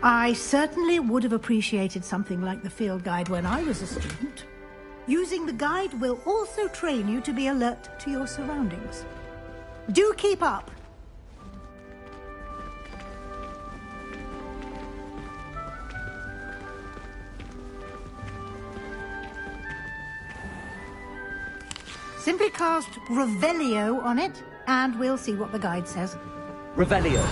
I certainly would have appreciated something like the field guide when I was a student. Using the guide will also train you to be alert to your surroundings. Do keep up! Simply cast Revelio on it, and we'll see what the guide says. Revelio.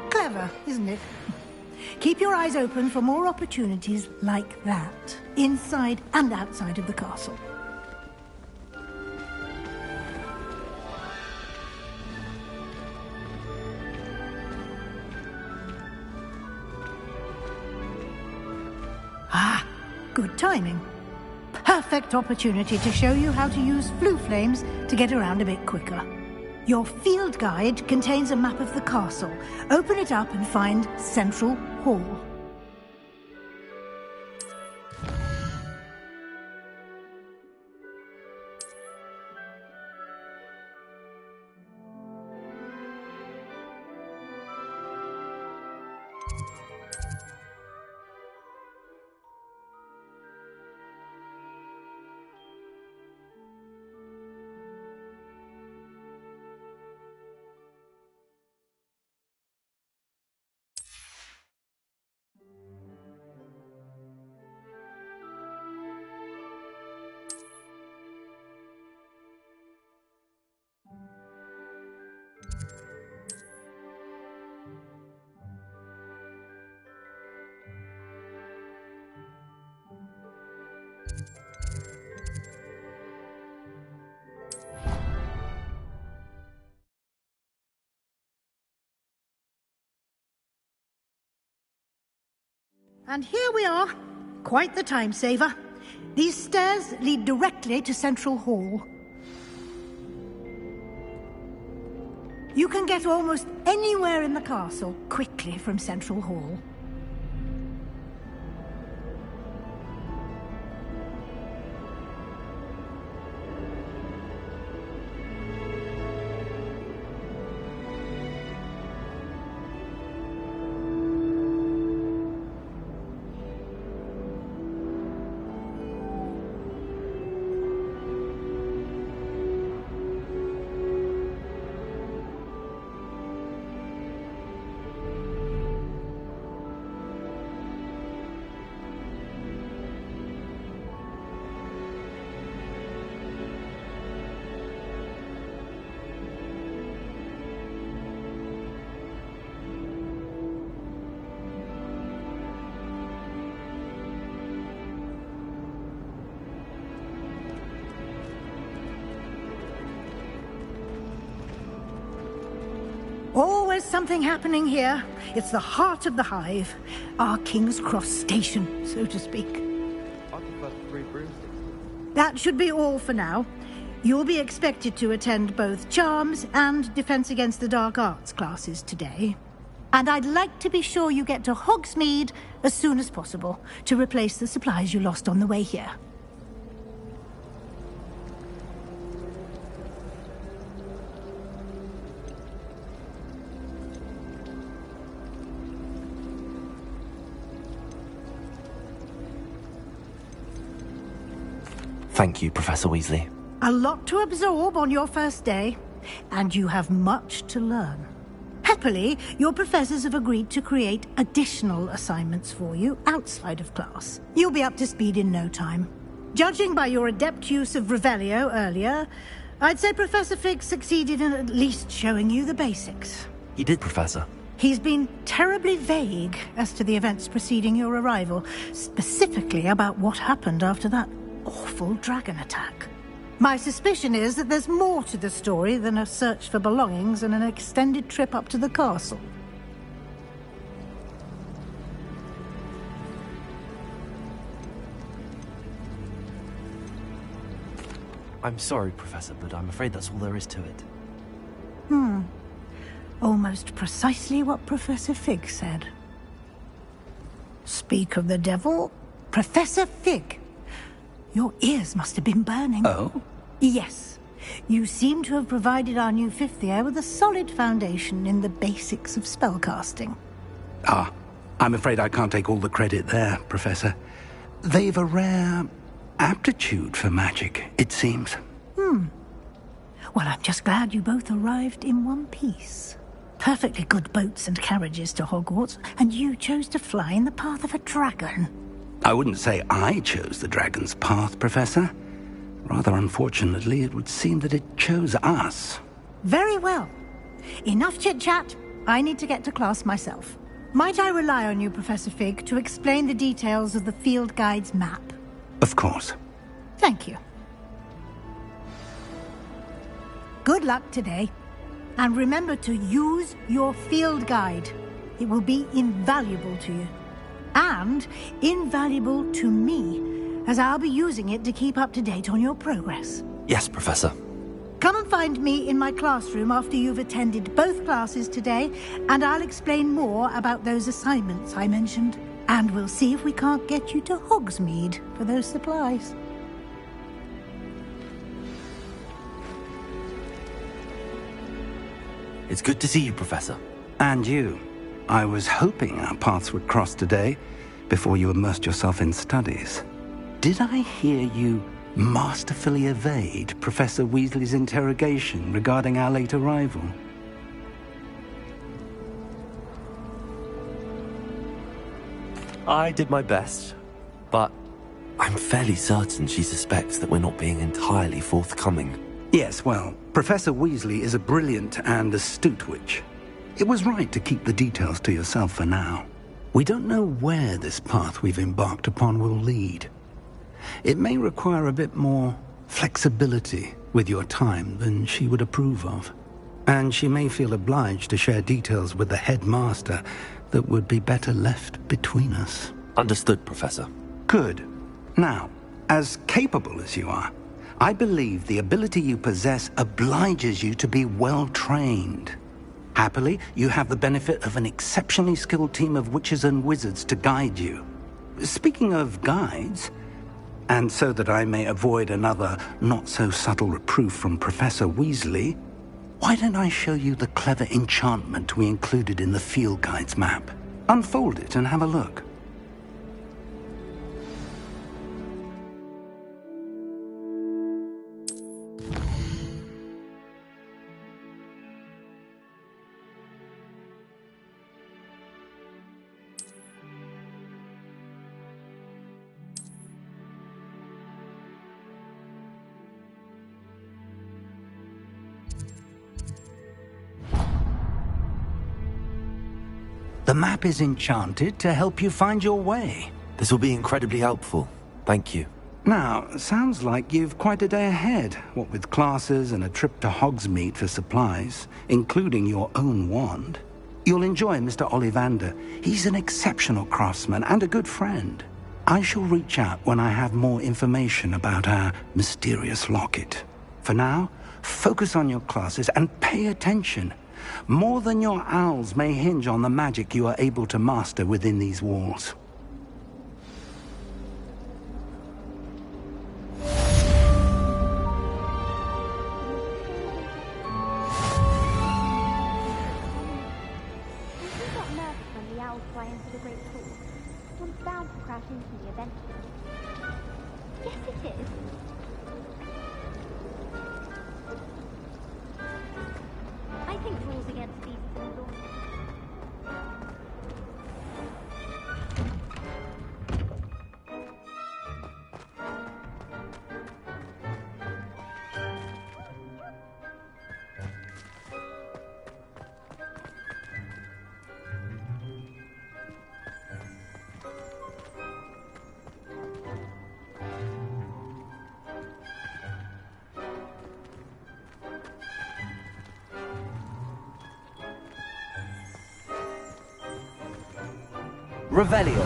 Clever, isn't it? Keep your eyes open for more opportunities like that, inside and outside of the castle. Ah, good timing. Perfect opportunity to show you how to use flue flames to get around a bit quicker. Your field guide contains a map of the castle. Open it up and find Central Hall. And here we are. Quite the time saver. These stairs lead directly to Central Hall. You can get almost anywhere in the castle quickly from Central Hall. Always something happening here. It's the heart of the hive. Our King's Cross station, so to speak. That should be all for now. You'll be expected to attend both Charms and Defense Against the Dark Arts classes today. And I'd like to be sure you get to Hogsmeade as soon as possible to replace the supplies you lost on the way here. Thank you, Professor Weasley. A lot to absorb on your first day, and you have much to learn. Happily, your professors have agreed to create additional assignments for you outside of class. You'll be up to speed in no time. Judging by your adept use of Revelio earlier, I'd say Professor Fig succeeded in at least showing you the basics. He did, Professor. He's been terribly vague as to the events preceding your arrival, specifically about what happened after that awful dragon attack. My suspicion is that there's more to the story than a search for belongings and an extended trip up to the castle. I'm sorry, Professor, but I'm afraid that's all there is to it. Almost precisely what Professor Fig said. Speak of the devil, Professor Fig. Your ears must have been burning. Oh? Yes. You seem to have provided our new fifth year with a solid foundation in the basics of spellcasting. Ah, I'm afraid I can't take all the credit there, Professor. They've a rare aptitude for magic, it seems. Well, I'm just glad you both arrived in one piece. Perfectly good boats and carriages to Hogwarts, and you chose to fly in the path of a dragon. I wouldn't say I chose the dragon's path, Professor. Rather unfortunately, it would seem that it chose us. Very well. Enough chit-chat. I need to get to class myself. Might I rely on you, Professor Fig, to explain the details of the field guide's map? Of course. Thank you. Good luck today. And remember to use your field guide. It will be invaluable to you. And invaluable to me, as I'll be using it to keep up to date on your progress. Yes, Professor. Come and find me in my classroom after you've attended both classes today, and I'll explain more about those assignments I mentioned. And we'll see if we can't get you to Hogsmeade for those supplies. It's good to see you, Professor. And you. I was hoping our paths would cross today, before you immersed yourself in studies. Did I hear you masterfully evade Professor Weasley's interrogation regarding our late arrival? I did my best, but I'm fairly certain she suspects that we're not being entirely forthcoming. Yes, well, Professor Weasley is a brilliant and astute witch. It was right to keep the details to yourself for now. We don't know where this path we've embarked upon will lead. It may require a bit more flexibility with your time than she would approve of. And she may feel obliged to share details with the headmaster that would be better left between us. Understood, Professor. Good. Now, as capable as you are, I believe the ability you possess obliges you to be well-trained. Happily, you have the benefit of an exceptionally skilled team of witches and wizards to guide you. Speaking of guides, and so that I may avoid another not-so-subtle reproof from Professor Weasley, why don't I show you the clever enchantment we included in the field guide's map? Unfold it and have a look. The map is enchanted to help you find your way. This will be incredibly helpful. Thank you. Now, sounds like you've quite a day ahead, what with classes and a trip to Hogsmeade for supplies, including your own wand. You'll enjoy Mr. Ollivander. He's an exceptional craftsman and a good friend. I shall reach out when I have more information about our mysterious locket. For now, focus on your classes and pay attention. More than your owls may hinge on the magic you are able to master within these walls. Yes, it is. I think rules against these symbols. Revelio.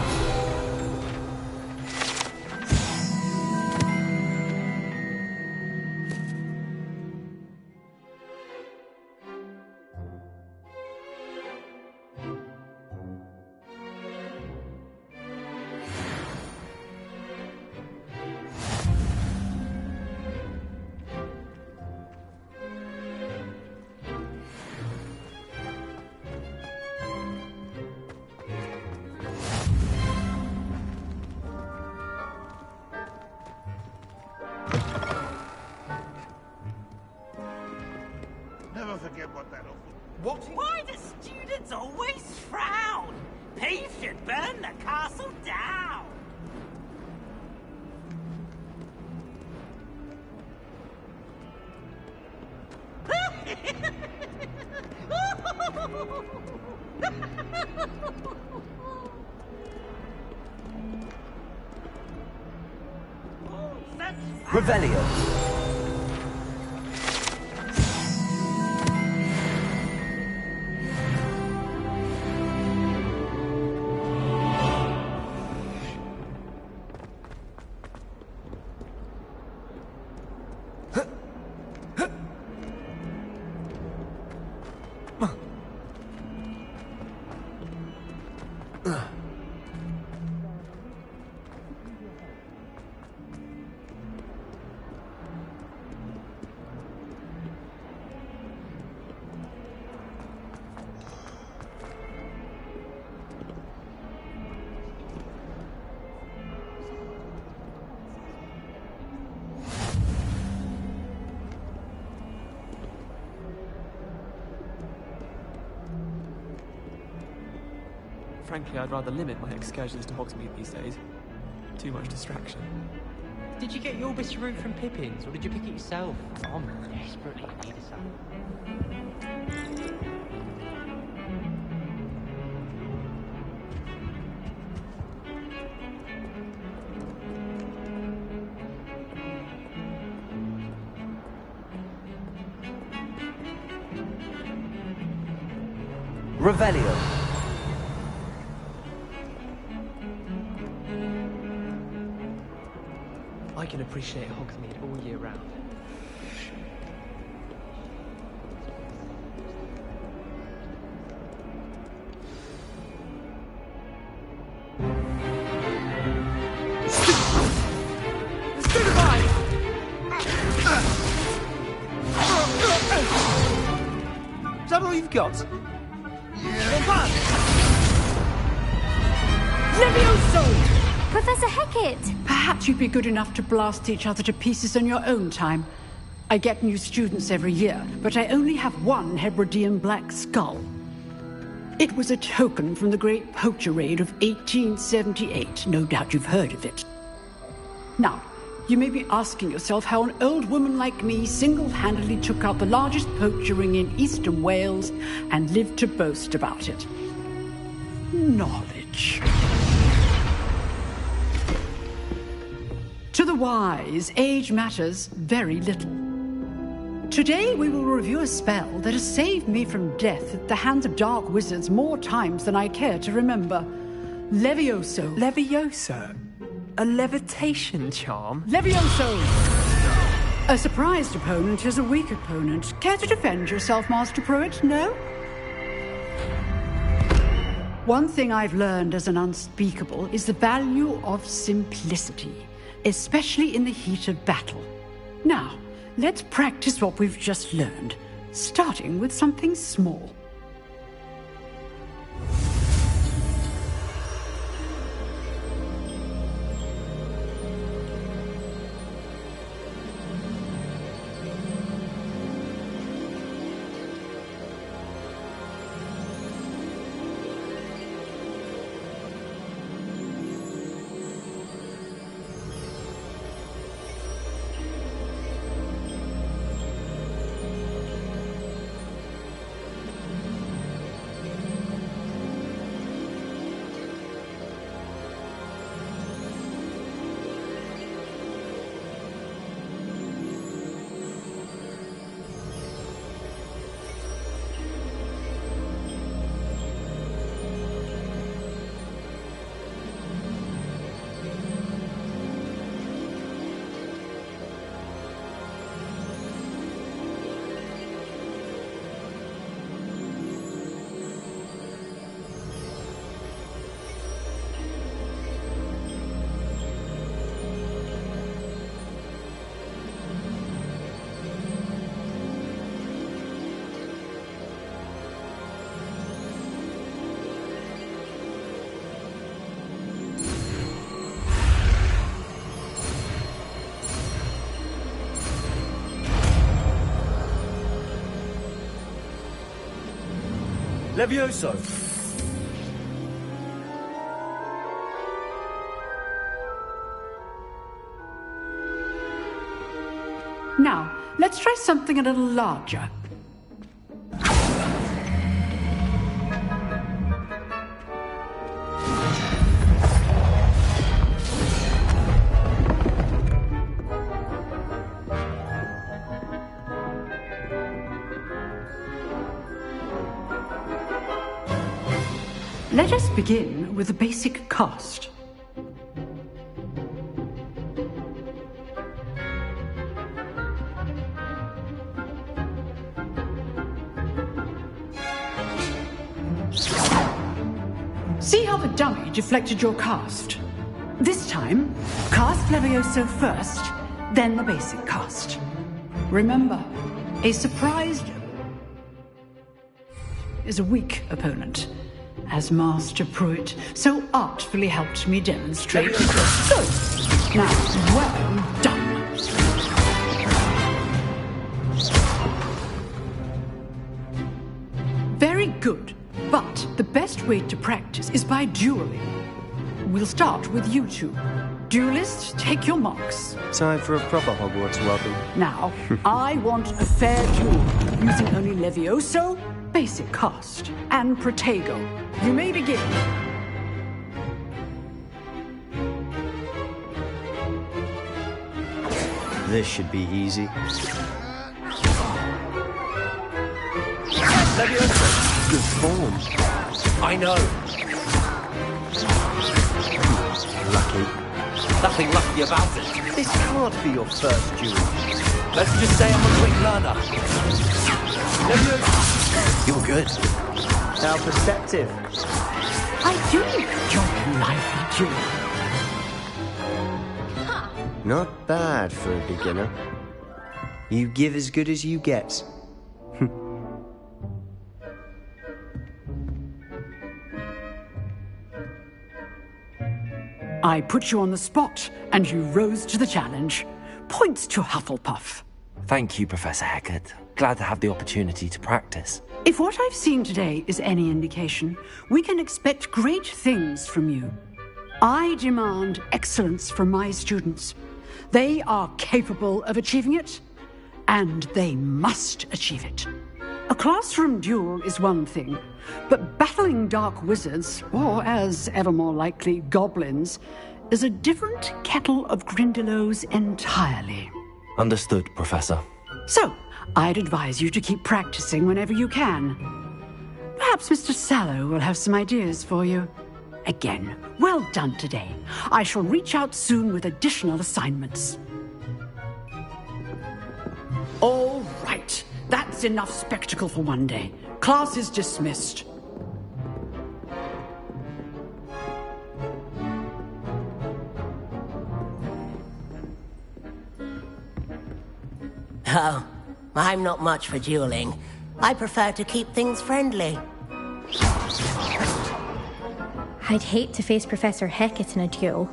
Never forget what that offered. What? Why do students always frown? Peace should burn the castle down. Revelio. Frankly, I'd rather limit my excursions to Hogsmeade these days. Too much distraction. Did you get your bit of route from Pippin's, or did you pick it yourself? I'm desperately in need of some. Revelio. I can appreciate Hogsmeade all year round. Is that all you've got? Levioso! Professor Hecat! Perhaps you'd be good enough to blast each other to pieces on your own time. I get new students every year, but I only have one Hebridean black skull. It was a token from the Great Poacher Raid of 1878. No doubt you've heard of it. Now, you may be asking yourself how an old woman like me single-handedly took out the largest poacher ring in eastern Wales and lived to boast about it. Knowledge. To the wise, age matters very little. Today we will review a spell that has saved me from death at the hands of dark wizards more times than I care to remember. Levioso. Levioso? A levitation charm? Levioso! A surprised opponent is a weak opponent. Care to defend yourself, Master Pruitt? No? One thing I've learned as an unspeakable is the value of simplicity, especially in the heat of battle. Now, let's practice what we've just learned, starting with something small. Levioso! Now, let's try something a little larger. Let us begin with the basic cast. See how the dummy deflected your cast? This time, cast Levioso first, then the basic cast. Remember, a surprised is a weak opponent, as Master Pruitt so artfully helped me demonstrate. So, now, well done. Very good, but the best way to practice is by dueling. We'll start with you two. Duelists, take your marks. Time for a proper Hogwarts welcome. Now, I want a fair duel, using only Levioso, basic cast, and Protego. You may begin. This should be easy. Levioso! Good form. I know. Lucky. Nothing lucky about it. This can't be your first duel. Let's just say I'm a quick learner. Levioso! You're good. How perceptive. I do enjoy a lively duel. Not bad for a beginner. You give as good as you get. I put you on the spot, and you rose to the challenge. Points to Hufflepuff. Thank you, Professor Hecat. Glad to have the opportunity to practice. If what I've seen today is any indication, we can expect great things from you. I demand excellence from my students. They are capable of achieving it, and they must achieve it. A classroom duel is one thing, but battling dark wizards, or as ever more likely, goblins, is a different kettle of Grindylows entirely. Understood, Professor. So, I'd advise you to keep practicing whenever you can. Perhaps Mr. Sallow will have some ideas for you. again. Well done today. I shall reach out soon with additional assignments. All right. That's enough spectacle for one day. Class is dismissed. Oh, I'm not much for dueling. I prefer to keep things friendly. I'd hate to face Professor Hecat in a duel.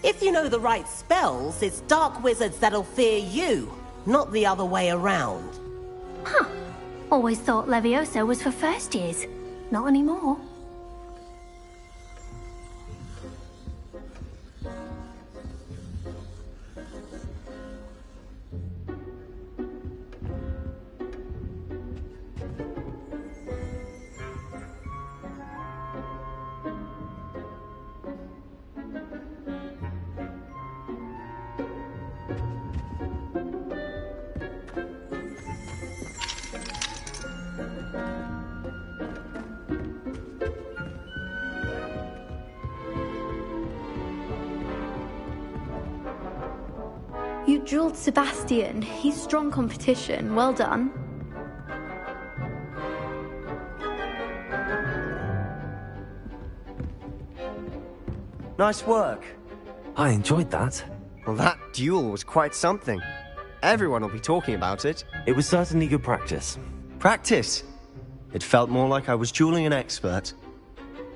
If you know the right spells, it's dark wizards that'll fear you, not the other way around. Huh. Always thought Leviosa was for first years. Not anymore. You dueled Sebastian. He's strong competition. Well done. Nice work. I enjoyed that. Well, that duel was quite something. Everyone will be talking about it. It was certainly good practice. Practice? It felt more like I was dueling an expert.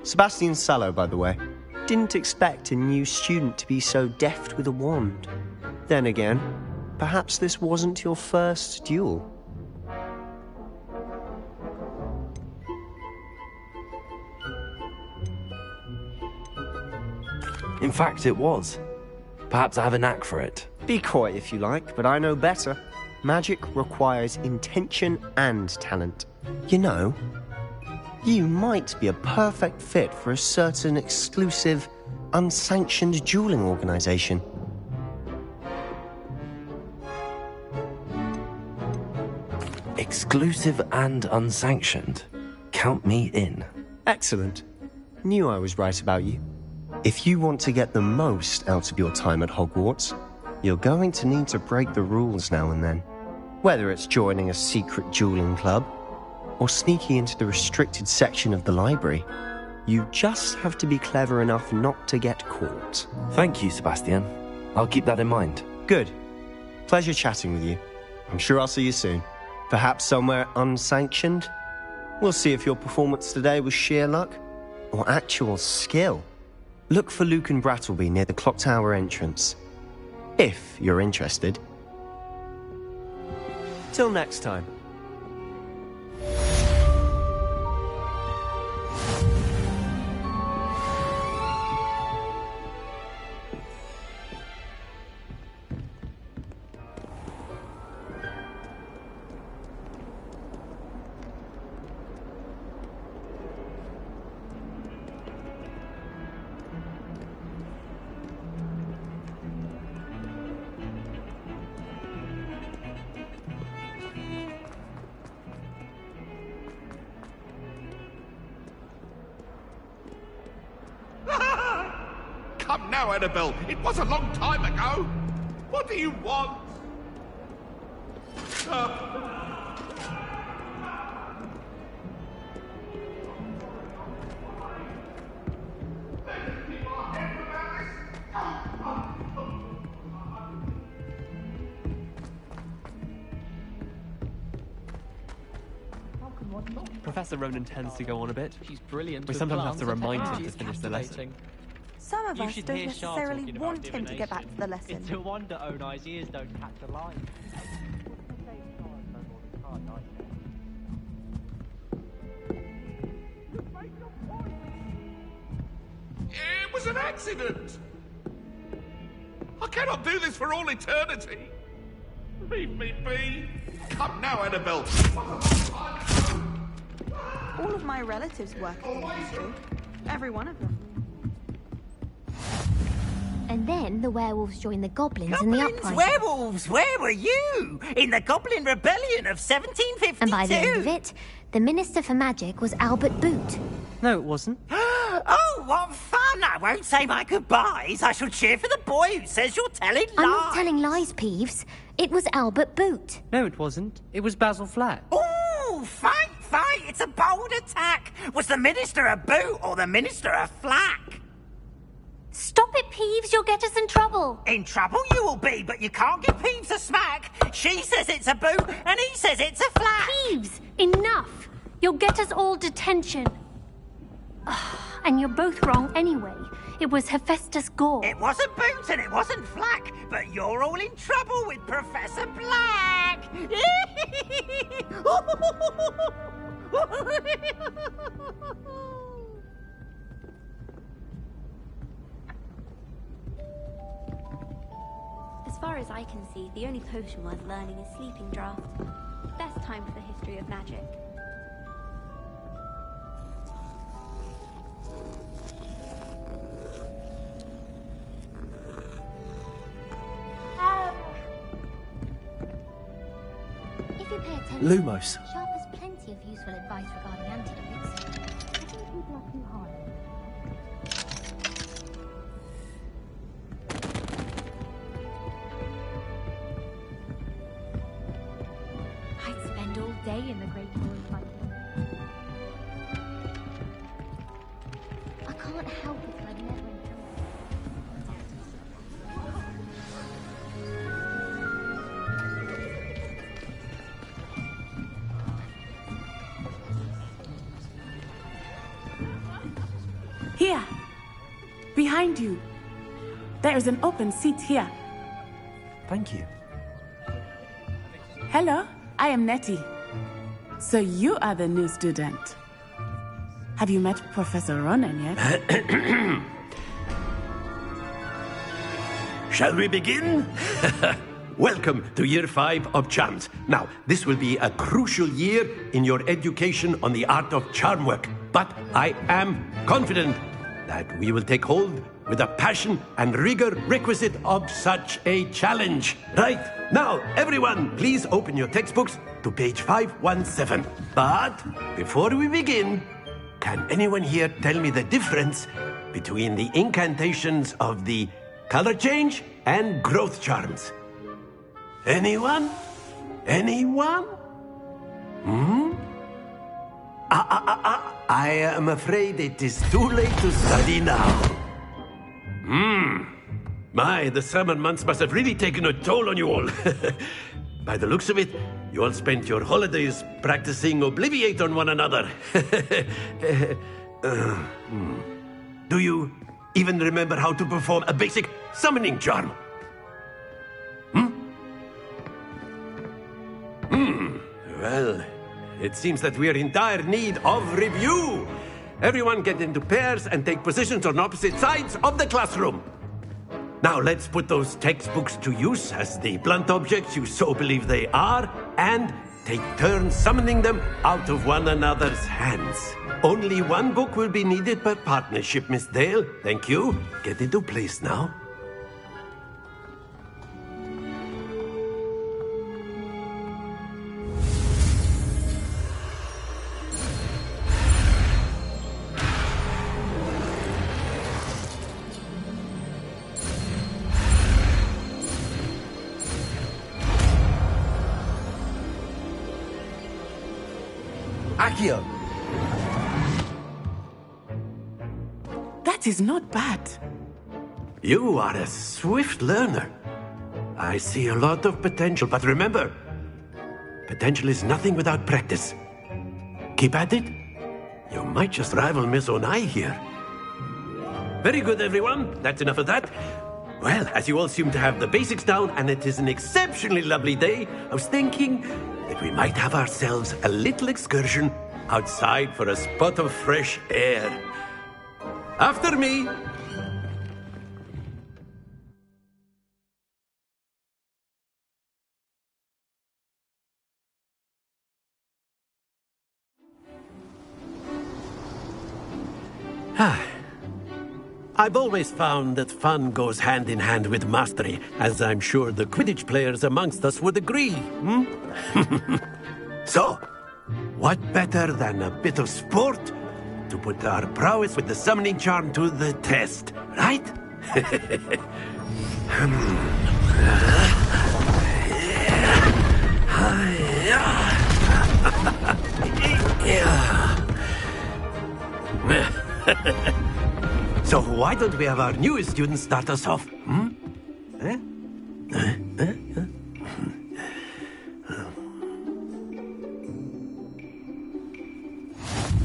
Sebastian Sallow, by the way. Didn't expect a new student to be so deft with a wand. Then again, perhaps this wasn't your first duel. In fact, it was. Perhaps I have a knack for it. Be coy if you like, but I know better. Magic requires intention and talent. You know, you might be a perfect fit for a certain exclusive, unsanctioned dueling organization. Exclusive and unsanctioned. Count me in. Excellent. Knew I was right about you. If you want to get the most out of your time at Hogwarts, you're going to need to break the rules now and then. Whether it's joining a secret dueling club, or sneaking into the restricted section of the library, you just have to be clever enough not to get caught. Thank you, Sebastian. I'll keep that in mind. Good. Pleasure chatting with you. I'm sure I'll see you soon. Perhaps somewhere unsanctioned? We'll see if your performance today was sheer luck or actual skill. Look for Luke and Brattleby near the clock tower entrance, if you're interested. Till next time. Come now, Annabelle. It was a long time ago. What do you want? Professor Ronan tends to go on a bit. She's brilliant. We sometimes have to remind him to finish the lesson. Some of us don't necessarily want him to get back to the lesson. It's a wonder Onai's ears don't catch a line. It was an accident. I cannot do this for all eternity. Leave me be. Come now, Annabelle. All of my relatives work in the industry. Every one of them. And then the werewolves joined the goblins in the uprising. Werewolves, where were you? In the Goblin Rebellion of 1752. And by the end of it, the Minister for Magic was Albert Boot. No, it wasn't. Oh, what fun! I won't say my goodbyes. I shall cheer for the boy who says you're telling lies. I'm not telling lies, Peeves. It was Albert Boot. No, it wasn't. It was Basil Flat. Ooh, fight! It's a bold attack. Was the Minister a boot or the Minister a flack? Stop it, Peeves. You'll get us in trouble. In trouble you will be, but you can't give Peeves a smack. She says it's a boot, and he says it's a flack. Peeves, enough. You'll get us all detention. And you're both wrong anyway. It was Hephaestus Gore. It wasn't boot and it wasn't flack, but you're all in trouble with Professor Black. As far as I can see, the only potion worth learning is Sleeping Draught. Best time for the history of magic. If you pay attention, Lumos. Sharp has plenty of useful advice regarding antidotes. I think people are too hard. I'd spend all day in the Great Hall fighting. I can't help it if I never enjoy it. Here, behind you. There is an open seat here. Thank you. Hello, I am Nettie. So you are the new student. Have you met Professor Ronan yet? Shall we begin? Welcome to Year 5 of Charms. Now, this will be a crucial year in your education on the art of charm work. But I am confident that we will take hold with the passion and rigor requisite of such a challenge. Right, now, everyone, please open your textbooks to page 517. But before we begin, can anyone here tell me the difference between the incantations of the color change and growth charms? Anyone? Anyone? I am afraid it is too late to study now. My, the summer months must have really taken a toll on you all. By the looks of it, you all spent your holidays practicing Obliviate on one another. Do you even remember how to perform a basic summoning charm? Well, it seems that we are in dire need of review. Everyone get into pairs and take positions on opposite sides of the classroom. Now let's put those textbooks to use as the blunt objects you so believe they are, and take turns summoning them out of one another's hands. Only one book will be needed per partnership, Miss Dale. Thank you. Get into place now. Accio! That is not bad. You are a swift learner. I see a lot of potential, but remember, potential is nothing without practice. Keep at it. You might just rival Miss Onai here. Very good, everyone. That's enough of that. Well, as you all seem to have the basics down, and it is an exceptionally lovely day, I was thinking that we might have ourselves a little excursion outside for a spot of fresh air. After me. I've always found that fun goes hand in hand with mastery, as I'm sure the Quidditch players amongst us would agree. So, what better than a bit of sport to put our prowess with the summoning charm to the test, right? So why don't we have our newest student start us off?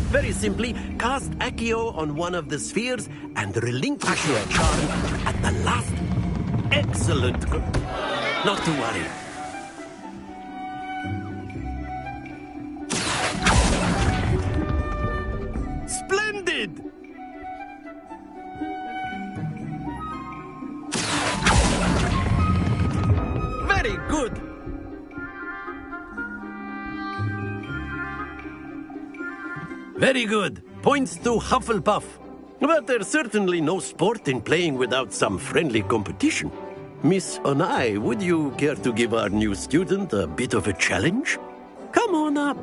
Very simply, cast Accio on one of the spheres and relinquish your charm at the last. Excellent. Not to worry. Splendid! Very good. Very good. Points to Hufflepuff. But there's certainly no sport in playing without some friendly competition. Miss Onai, would you care to give our new student a bit of a challenge? Come on up.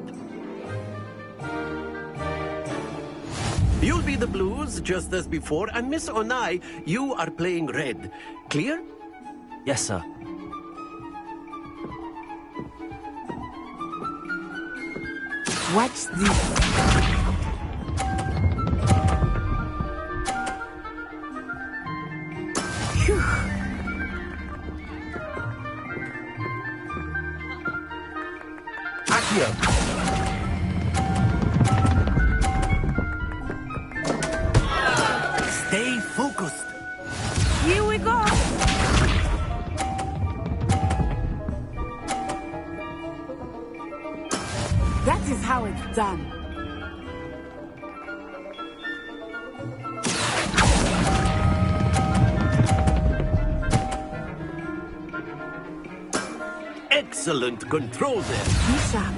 You'll be the blues, just as before, and Miss Onai, you are playing red. Clear? Yes, sir. Watch this. Phew. Accio. Stay focused. Here we go. That is how it's done. Excellent control there. Bishop.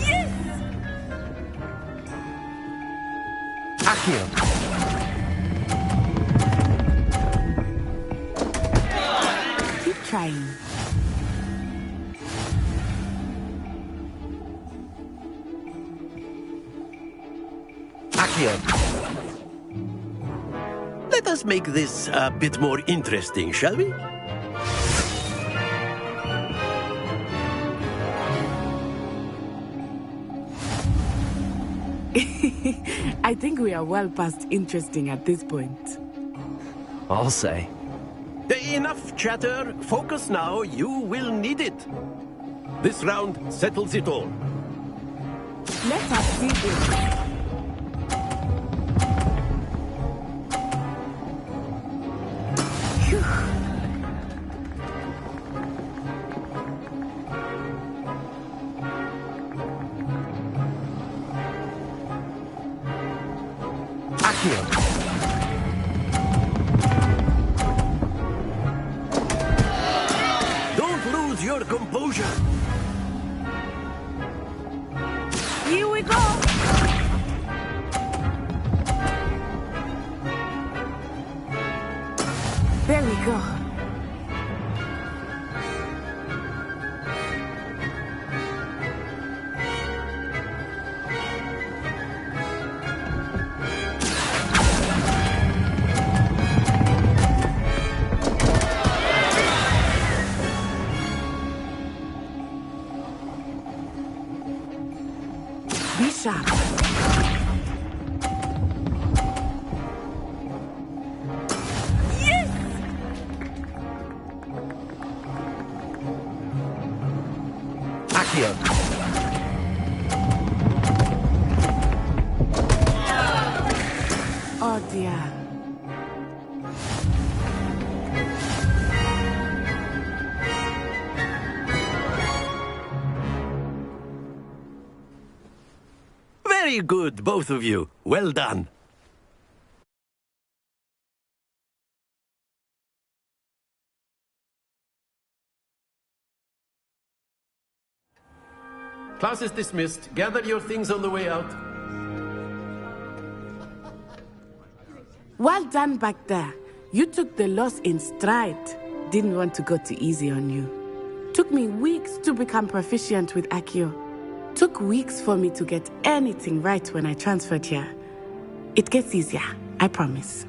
Yes! Accio. Keep trying. Accio. Let us make this a bit more interesting, shall we? I think we are well past interesting at this point. I'll say. Enough chatter. Focus now. You will need it. This round settles it all. Let us see this. Don't lose your composure. Here we go. There we go. Bishop. Yes! Accio. Oh dear. Very good, both of you. Well done. Class is dismissed. Gather your things on the way out. Well done back there. You took the loss in stride. Didn't want to go too easy on you. Took me weeks to become proficient with Accio. Took weeks for me to get anything right when I transferred here. It gets easier, I promise.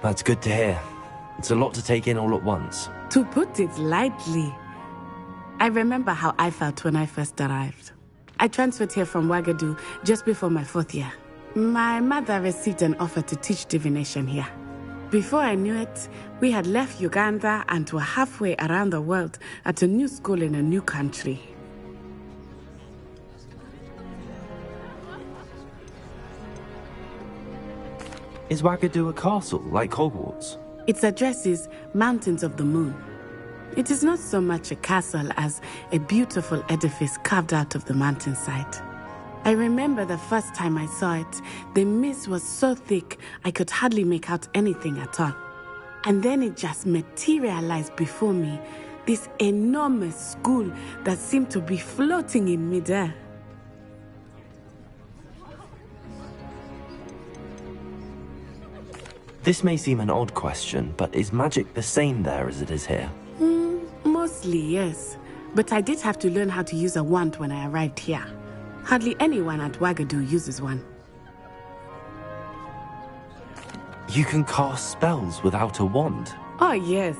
That's good to hear. It's a lot to take in all at once. To put it lightly, I remember how I felt when I first arrived. I transferred here from Wagadu just before my 4th year. My mother received an offer to teach divination here. Before I knew it, we had left Uganda and were halfway around the world at a new school in a new country. Is Wagadu a castle, like Hogwarts? Its address is Mountains of the Moon. It is not so much a castle as a beautiful edifice carved out of the mountainside. I remember the first time I saw it, the mist was so thick I could hardly make out anything at all. And then it just materialized before me, this enormous school that seemed to be floating in midair. This may seem an odd question, but is magic the same there as it is here? Mostly, yes. But I did have to learn how to use a wand when I arrived here. Hardly anyone at Wagadu uses one. You can cast spells without a wand? Oh, yes.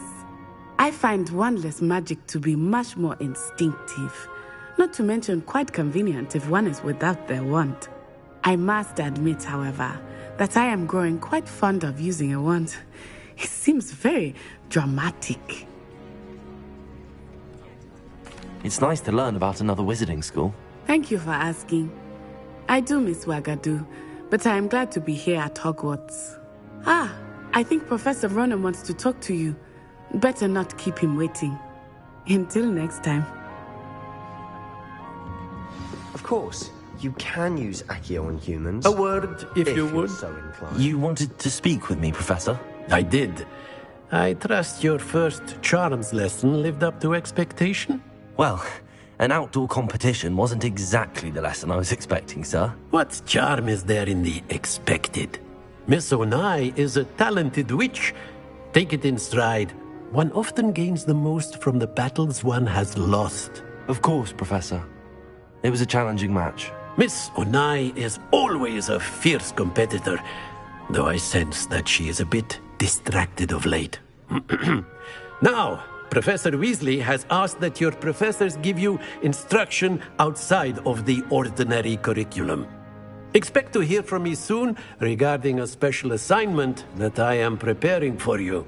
I find wandless magic to be much more instinctive. Not to mention quite convenient if one is without their wand. I must admit, however, that I am growing quite fond of using a wand. It seems very dramatic. It's nice to learn about another wizarding school. Thank you for asking. I do miss Wagadu, but I am glad to be here at Hogwarts. Ah, I think Professor Ronan wants to talk to you. Better not keep him waiting. Until next time. Of course, you can use Accio on humans. A word, if you you're would. so inclined. You wanted to speak with me, Professor? I did. I trust your first charms lesson lived up to expectation? Well, an outdoor competition wasn't exactly the lesson I was expecting, sir. What charm is there in the expected? Miss Onai is a talented witch. Take it in stride. One often gains the most from the battles one has lost. Of course, Professor. It was a challenging match. Miss Onai is always a fierce competitor, though I sense that she is a bit distracted of late. Now, Professor Weasley has asked that your professors give you instruction outside of the ordinary curriculum. Expect to hear from me soon regarding a special assignment that I am preparing for you.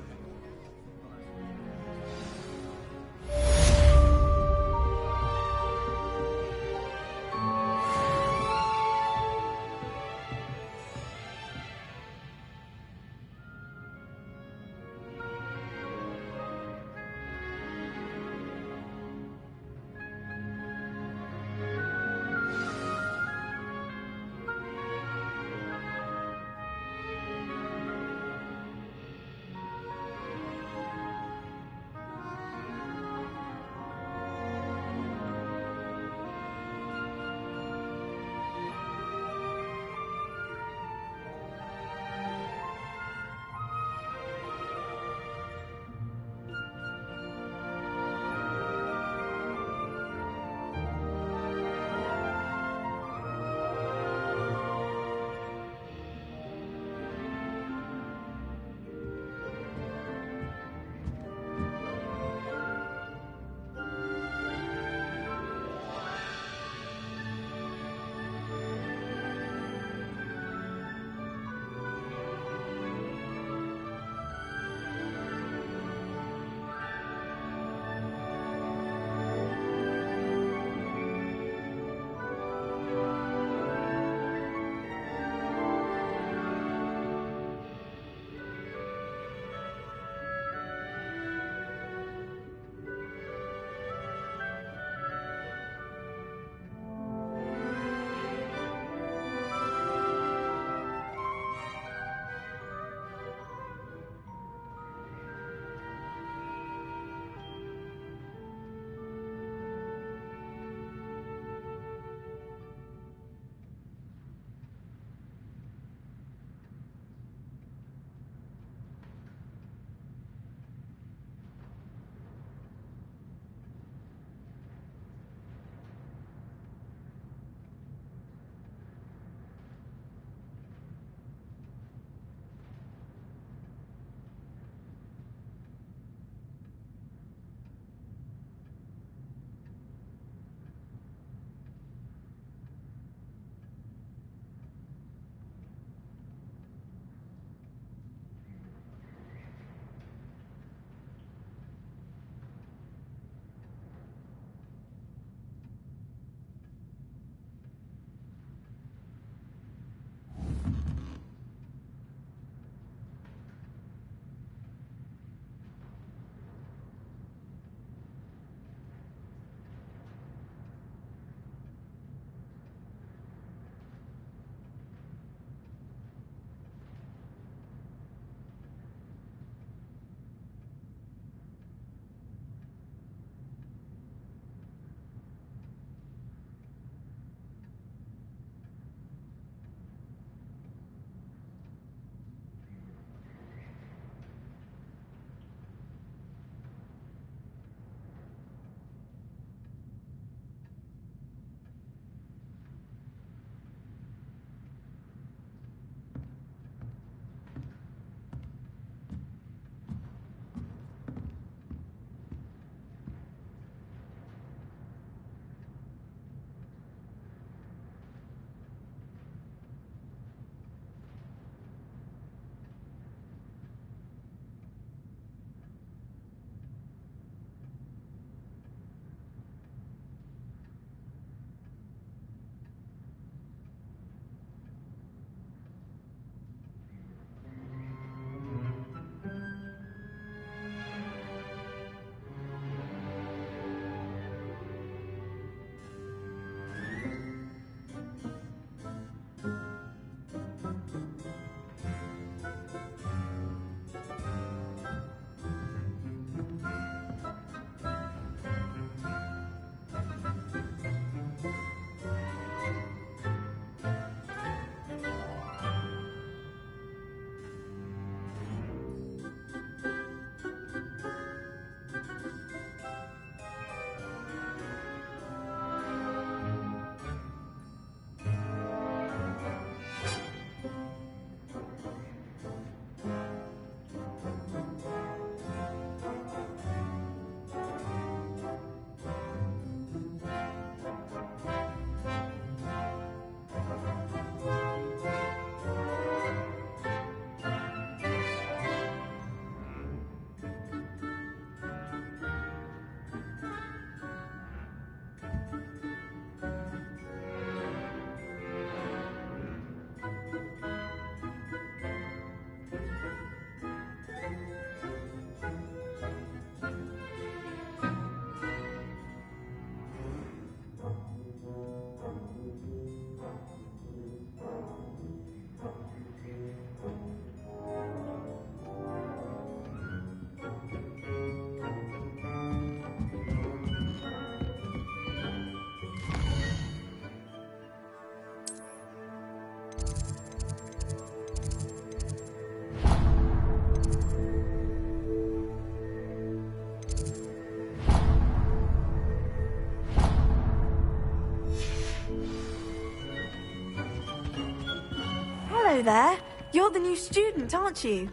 Hello there. You're the new student, aren't you?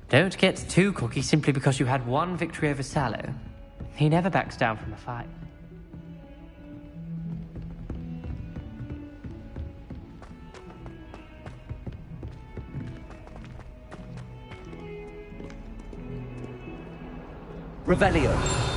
Don't get too cocky simply because you had one victory over Sallow. He never backs down from a fight. Revelio.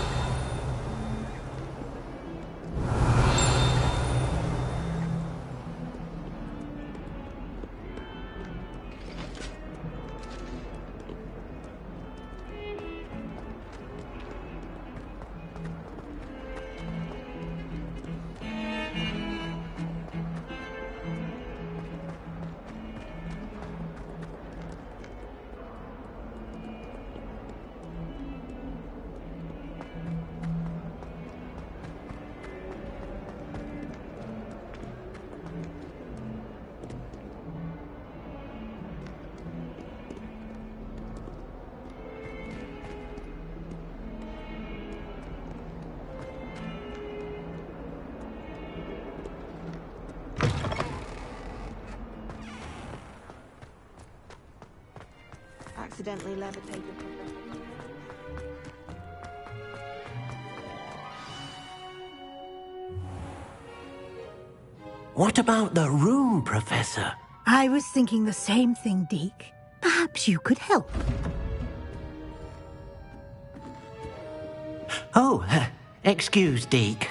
Accidentally levitated. What about the room, Professor? I was thinking the same thing, Deke. Perhaps you could help. Oh, excuse, Deke.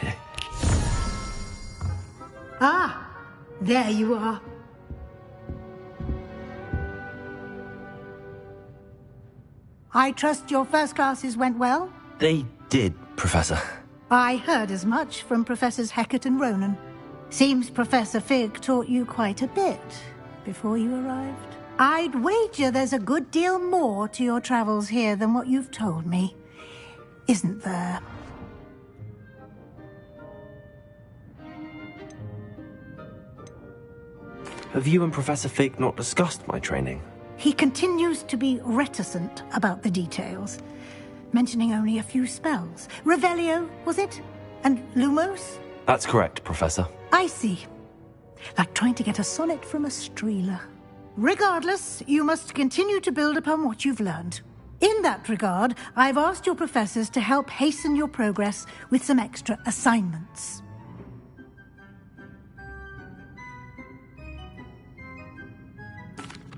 Ah, there you are. I trust your first classes went well? They did, Professor. I heard as much from Professors Hecat and Ronan. Seems Professor Fig taught you quite a bit before you arrived. I'd wager there's a good deal more to your travels here than what you've told me. Isn't there? Have you and Professor Fig not discussed my training? He continues to be reticent about the details, mentioning only a few spells. Revelio, was it? And Lumos? That's correct, Professor. I see. Like trying to get a sonnet from a streeler. Regardless, you must continue to build upon what you've learned. In that regard, I've asked your professors to help hasten your progress with some extra assignments.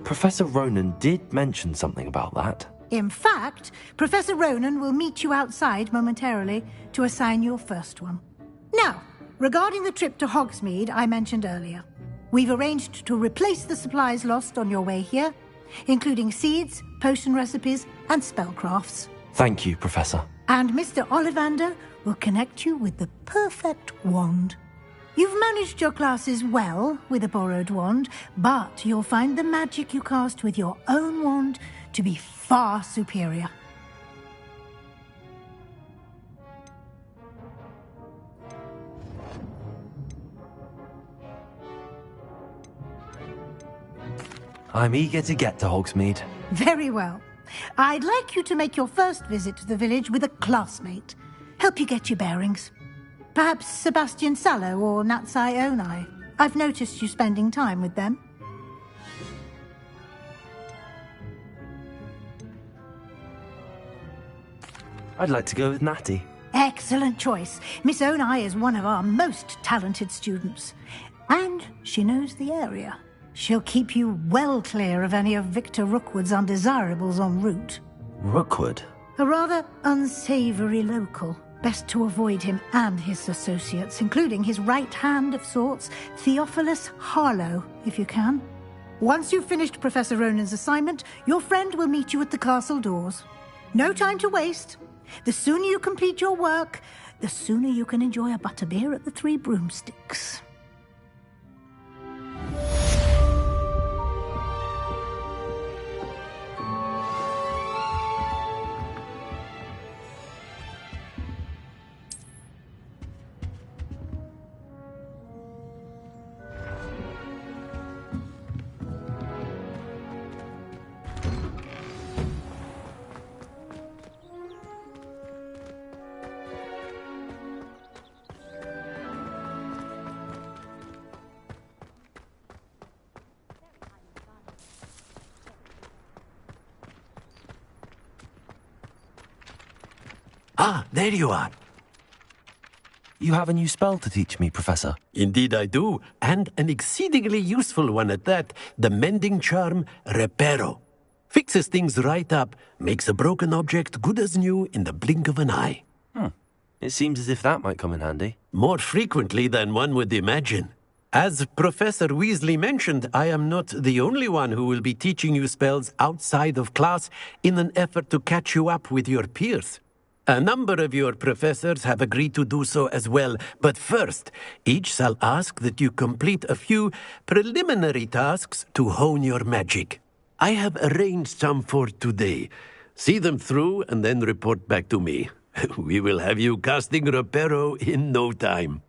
Professor Ronan did mention something about that. In fact, Professor Ronan will meet you outside momentarily to assign your first one. Now, regarding the trip to Hogsmeade I mentioned earlier, we've arranged to replace the supplies lost on your way here, including seeds, potion recipes, and spellcrafts. Thank you, Professor. And Mr. Ollivander will connect you with the perfect wand. You've managed your classes well with a borrowed wand, but you'll find the magic you cast with your own wand to be far superior. I'm eager to get to Hogsmeade. Very well. I'd like you to make your first visit to the village with a classmate. Help you get your bearings. Perhaps Sebastian Sallow or Natsai Onai. I've noticed you spending time with them. I'd like to go with Natty. Excellent choice. Miss Onai is one of our most talented students. And she knows the area. She'll keep you well clear of any of Victor Rookwood's undesirables en route. Rookwood? A rather unsavory local. Best to avoid him and his associates, including his right hand of sorts, Theophilus Harlow, if you can. Once you've finished Professor Ronan's assignment, your friend will meet you at the castle doors. No time to waste. The sooner you complete your work, the sooner you can enjoy a butterbeer at the Three Broomsticks. Ah, there you are. You have a new spell to teach me, Professor. Indeed I do, and an exceedingly useful one at that. The mending charm, Reparo. Fixes things right up, makes a broken object good as new in the blink of an eye. It seems as if that might come in handy. More frequently than one would imagine. As Professor Weasley mentioned, I am not the only one who will be teaching you spells outside of class in an effort to catch you up with your peers. A number of your professors have agreed to do so as well, but first, each shall ask that you complete a few preliminary tasks to hone your magic. I have arranged some for today. See them through and then report back to me. We will have you casting Reparo in no time.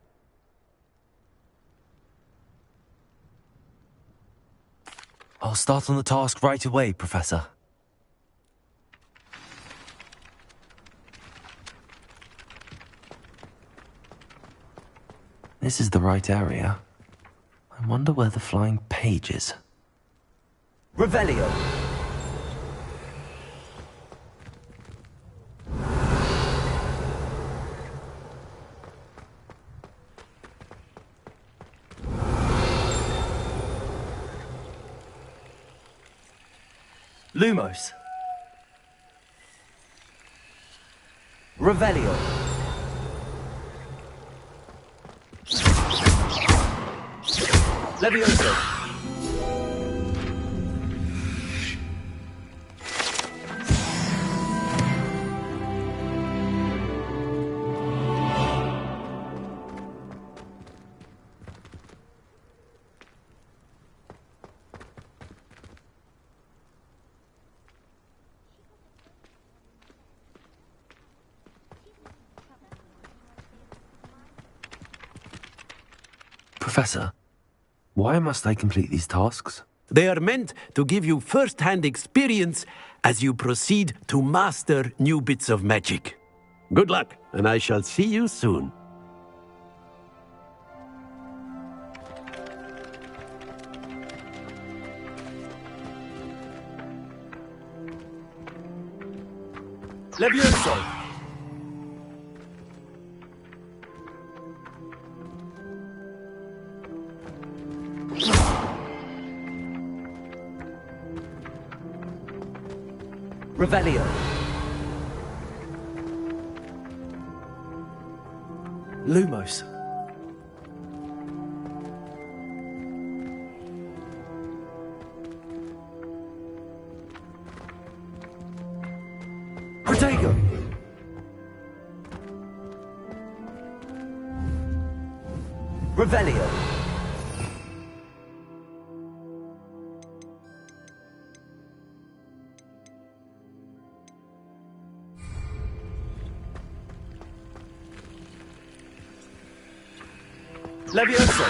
I'll start on the task right away, Professor. This is the right area. I wonder where the flying page is. Revelio. Lumos. Revelio. Levioso. Professor, why must I complete these tasks? They are meant to give you first-hand experience as you proceed to master new bits of magic. Good luck, and I shall see you soon. Levioso. Revelio. Lumos. Protego. Revelio. Levioso.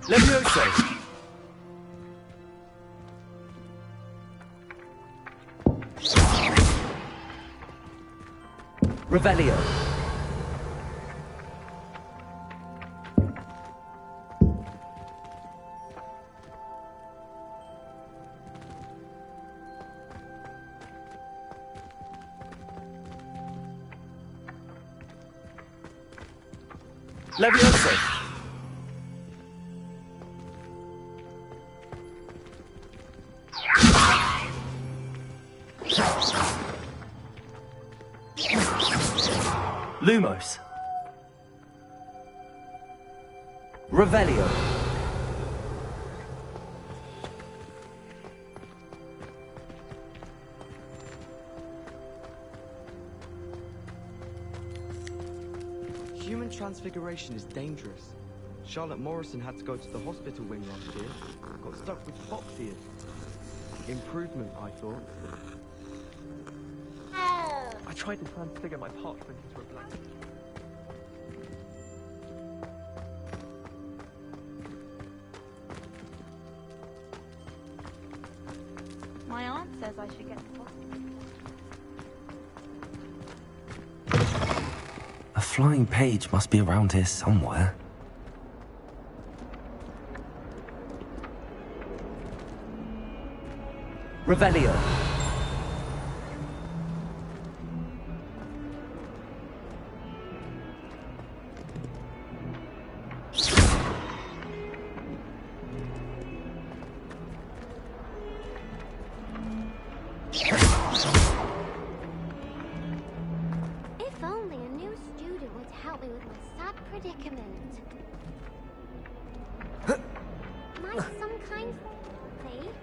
Levioso. Revelio. Levioso. Lumos. Revelio. Human transfiguration is dangerous. Charlotte Morrison had to go to the hospital wing last year. Got stuck with fox ears. Improvement, I thought. I tried to transfigure my parchment into a blanket. says I should get to hospital. A flying page must be around here somewhere. Revelio. If only a new student would help me with my sad predicament. Might some kind please?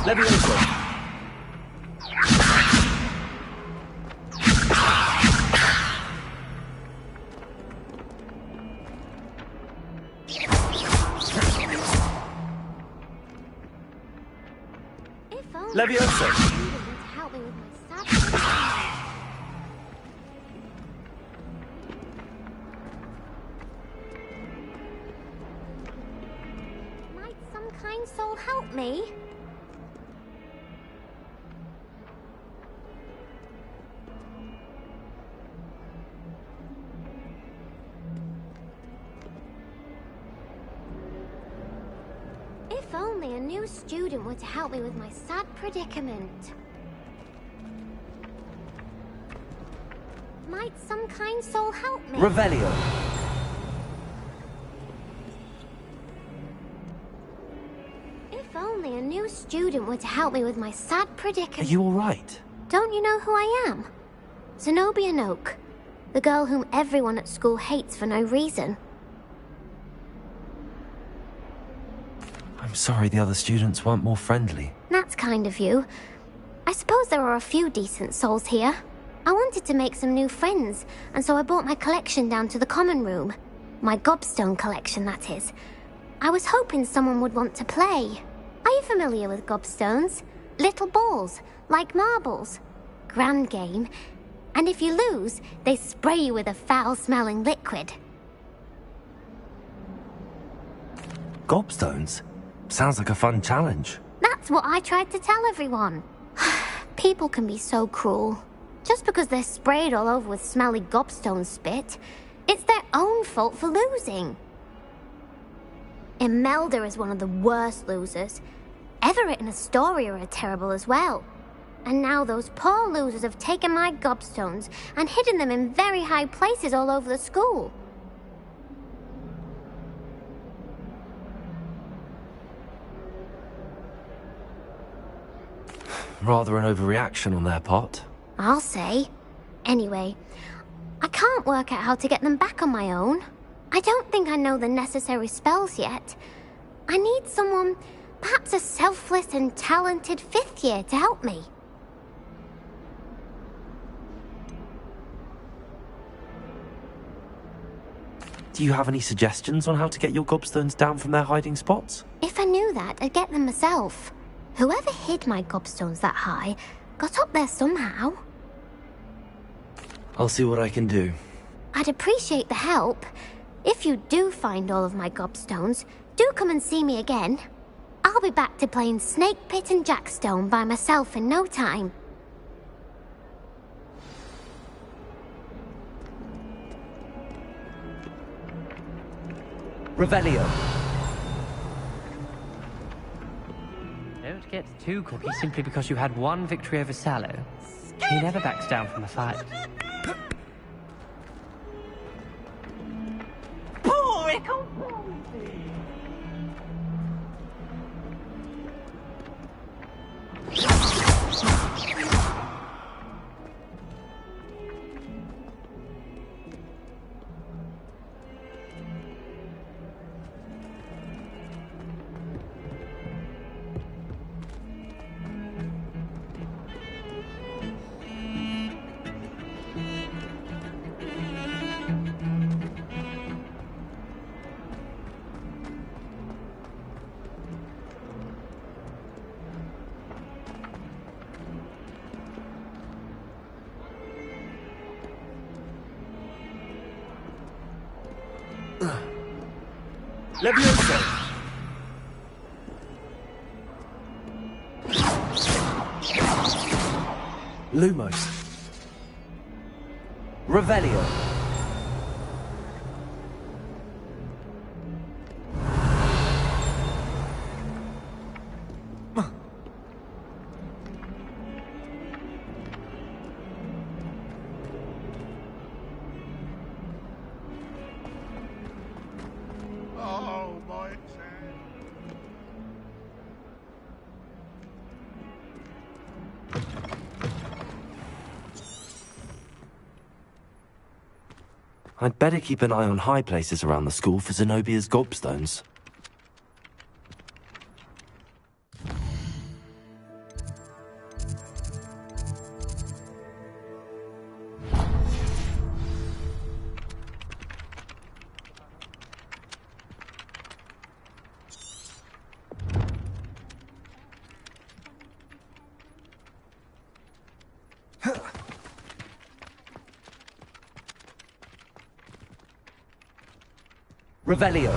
Levioso. If only Levioso. a student would help me with my sad predicament. Might some kind soul help me? If only a new student were to help me with my sad predicament. Might some kind soul help me? Revelio. If only a new student were to help me with my sad Are predicament. you alright? Don't you know who I am? Zenobia Noak, the girl whom everyone at school hates for no reason. I'm sorry the other students weren't more friendly. That's kind of you. I suppose there are a few decent souls here. I wanted to make some new friends, and so I brought my collection down to the common room. My gobstone collection, that is. I was hoping someone would want to play. Are you familiar with gobstones? Little balls, like marbles. Grand game. And if you lose, they spray you with a foul-smelling liquid. Gobstones? Sounds like a fun challenge. That's what I tried to tell everyone. People can be so cruel. Just because they're sprayed all over with smelly gobstone spit, it's their own fault for losing. Imelda is one of the worst losers. Everett and Astoria are terrible as well. And now those poor losers have taken my gobstones and hidden them in very high places all over the school. Rather an overreaction on their part. I'll say. Anyway, I can't work out how to get them back on my own. I don't think I know the necessary spells yet. I need someone, perhaps a selfless and talented fifth year to help me. Do you have any suggestions on how to get your gobstones down from their hiding spots? If I knew that, I'd get them myself. Whoever hid my gobstones that high got up there somehow. I'll see what I can do. I'd appreciate the help. If you do find all of my gobstones, do come and see me again. I'll be back to playing Snake Pit and Jackstone by myself in no time. Revelio. Don't get too cocky simply because you had one victory over Sallow. He never backs down from a fight. Levioso. Lumos. Revelio. Oh, my head. I'd better keep an eye on high places around the school for Zenobia's gobstones. Revelio.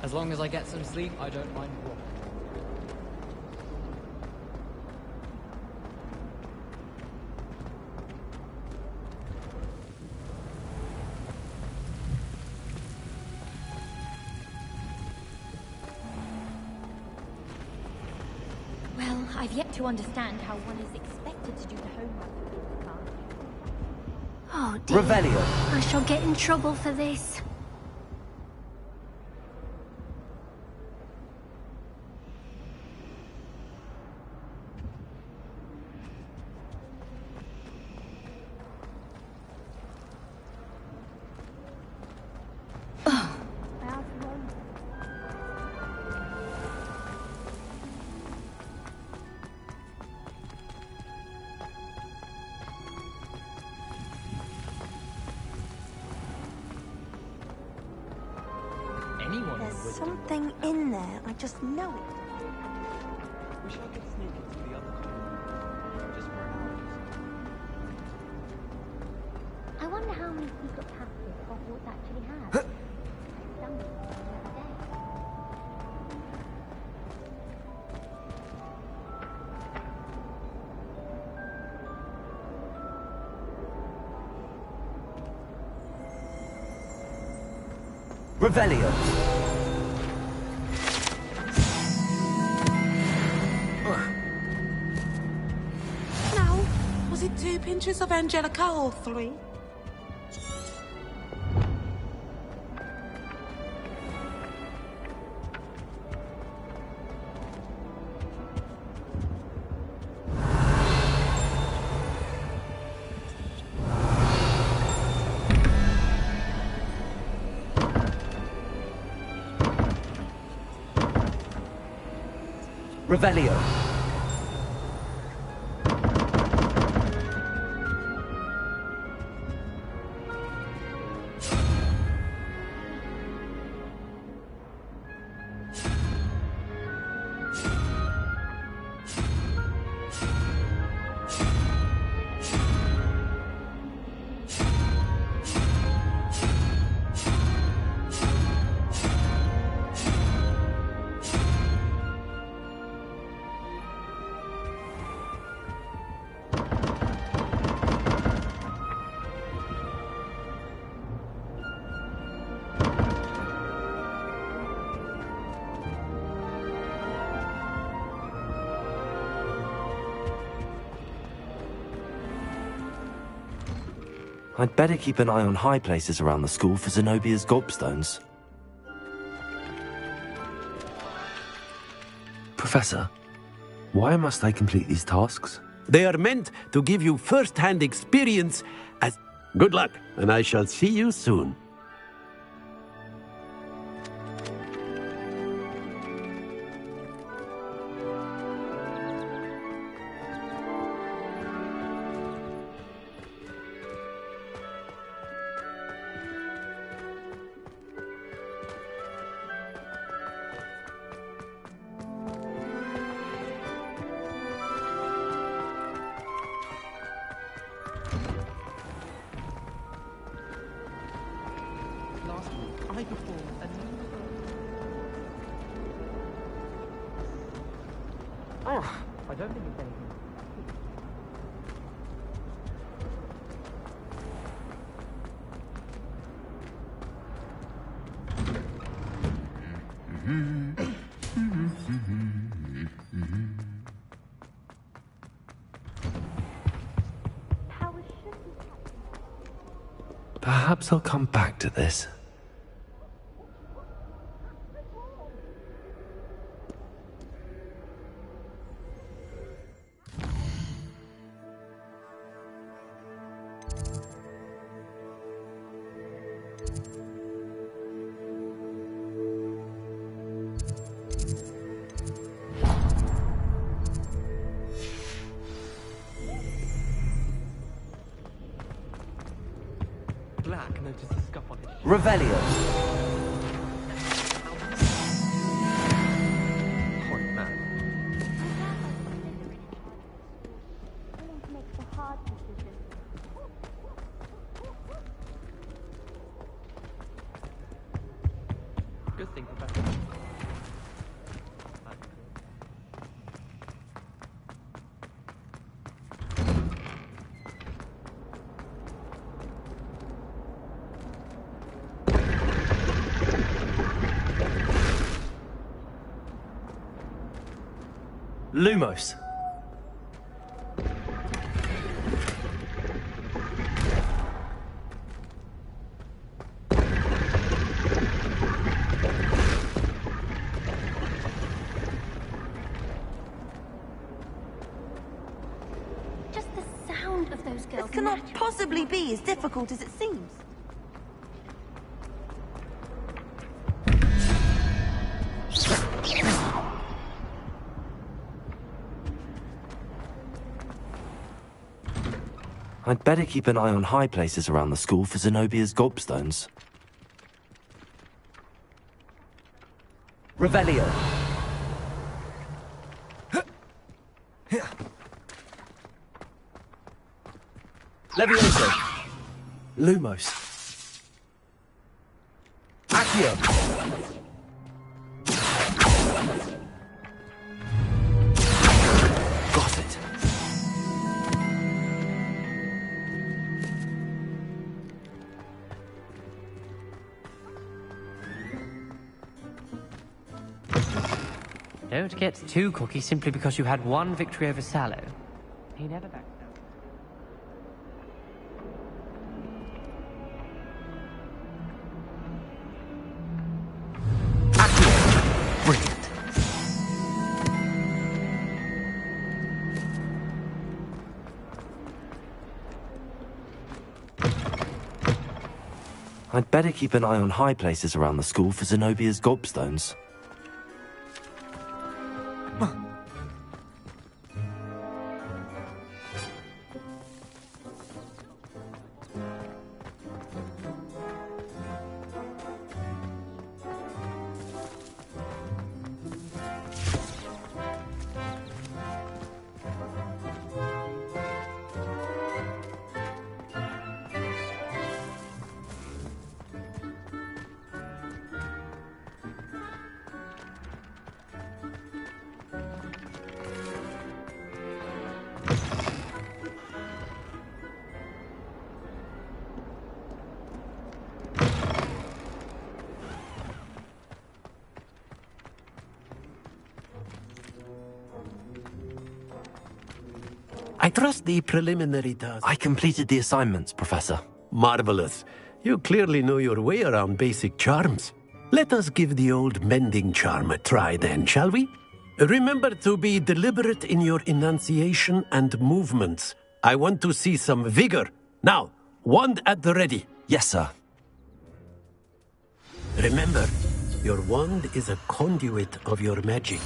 As long as I get some sleep, I don't mind walking. Well, I've yet to understand how one is expected to do the homework for the class. Oh dear. Revelio. I shall get in trouble for this. There's something in there. I just know it. Wish I could sneak into the other common room just for an hour. I wonder how many secret passages Hogwarts actually has. Revelio. Now, was it 2 pinches of Angelica or 3? Revelio. I'd better keep an eye on high places around the school for Zenobia's gobstones. Professor, why must I complete these tasks? They are meant to give you first-hand experience as... Good luck, and I shall see you soon. Last week, I performed a new... Oh, I don't think it's anything. Perhaps I'll come back to this. Black noticed a scuff on his shirt. Revelio. Point man. Good thing, Professor. Lumos. Just the sound of those girls. This cannot possibly be as difficult as it seems. I'd better keep an eye on high places around the school for Zenobia's gobstones. Revelio. Levioso. Lumos. Accio. Got it. Don't get too cocky simply because you had one victory over Sallow. He never backed down. Brilliant. I'd better keep an eye on high places around the school for Zenobia's gobstones. I trust the preliminary task. I completed the assignments, Professor. Marvelous. You clearly know your way around basic charms. Let us give the old mending charm a try then, shall we? Remember to be deliberate in your enunciation and movements. I want to see some vigor. Now, wand at the ready. Yes, sir. Remember, your wand is a conduit of your magic.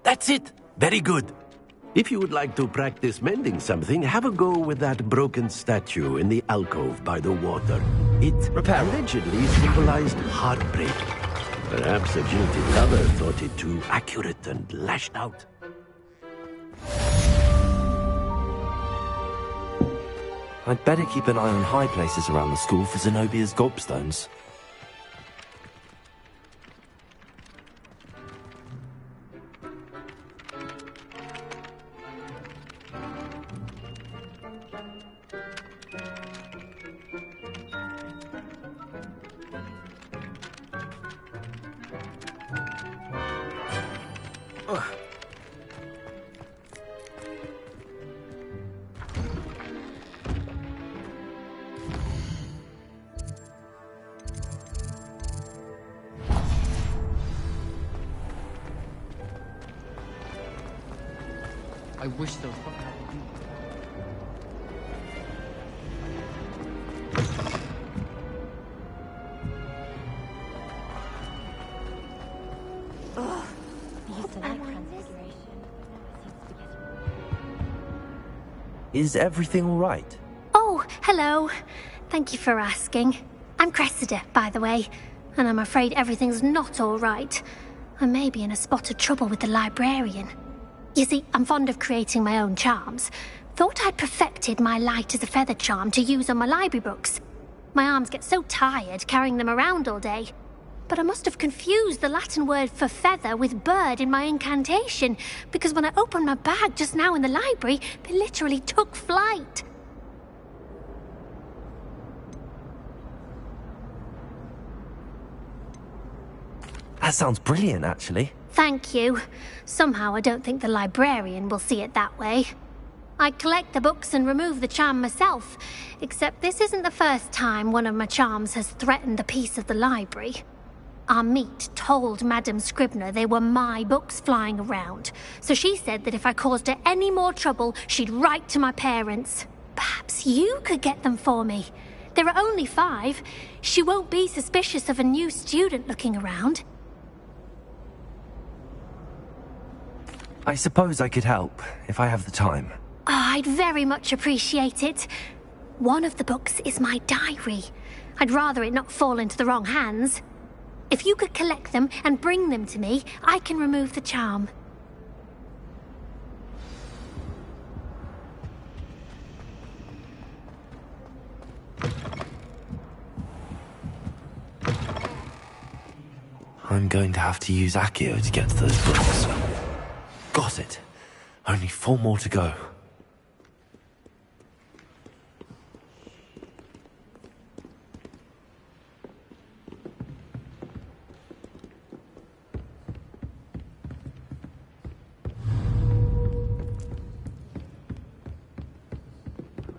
That's it. Very good. If you would like to practice mending something, have a go with that broken statue in the alcove by the water. It allegedly symbolized heartbreak. Perhaps a jilted lover thought it too accurate and lashed out. I'd better keep an eye on high places around the school for Zenobia's gobstones. I wish those fucking happened. Ugh. I used to like transfiguration. Is everything all right? Oh, hello. Thank you for asking. I'm Cressida, by the way, and I'm afraid everything's not all right. I may be in a spot of trouble with the librarian. You see, I'm fond of creating my own charms. Thought I'd perfected my light as a feather charm to use on my library books. My arms get so tired carrying them around all day. But I must have confused the Latin word for feather with bird in my incantation, because when I opened my bag just now in the library, they literally took flight. That sounds brilliant, actually. Thank you. Somehow I don't think the librarian will see it that way. I'd collect the books and remove the charm myself, except this isn't the first time one of my charms has threatened the peace of the library. Our meet told Madame Scribner they were my books flying around, so she said that if I caused her any more trouble, she'd write to my parents. Perhaps you could get them for me. There are only 5. She won't be suspicious of a new student looking around. I suppose I could help, if I have the time. Oh, I'd very much appreciate it. One of the books is my diary. I'd rather it not fall into the wrong hands. If you could collect them and bring them to me, I can remove the charm. I'm going to have to use Accio to get to those books. Got it. Only 4 more to go.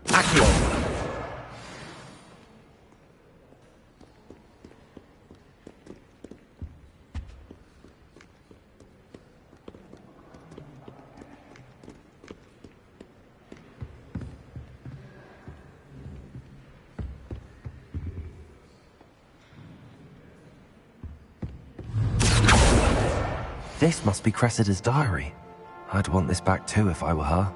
Accio! This must be Cressida's diary. I'd want this back too if I were her.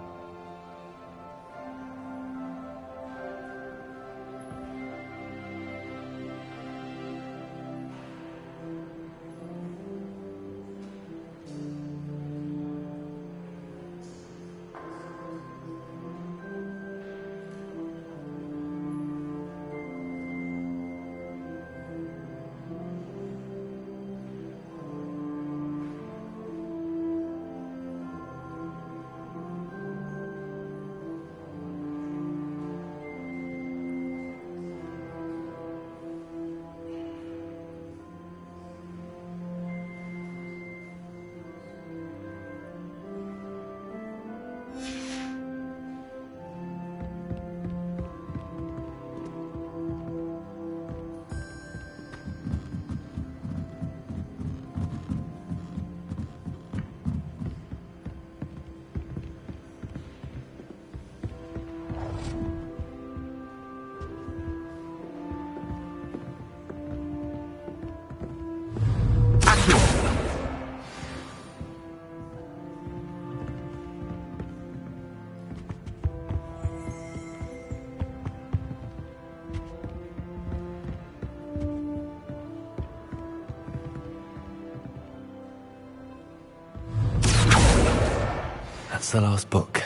That's the last book.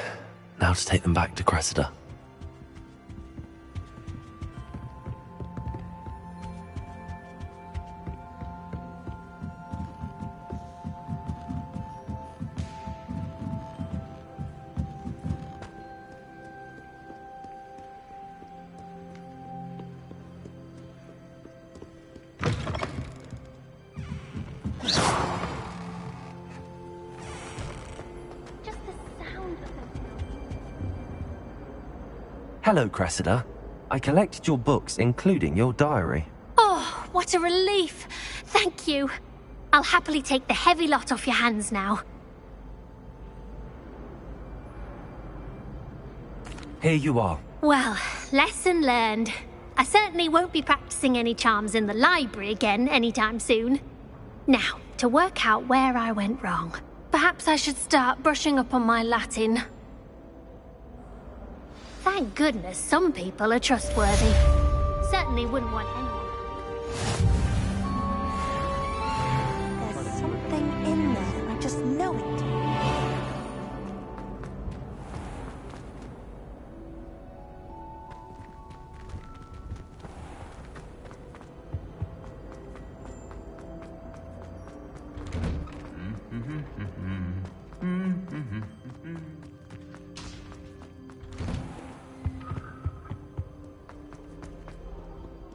Now to take them back to Cressida. Hello, Cressida. I collected your books, including your diary. Oh, what a relief. Thank you. I'll happily take the heavy lot off your hands now. Here you are. Well, lesson learned. I certainly won't be practicing any charms in the library again anytime soon. Now, to work out where I went wrong. Perhaps I should start brushing up on my Latin. Thank goodness some people are trustworthy. Certainly wouldn't want anyone. There's something in there. I just know it.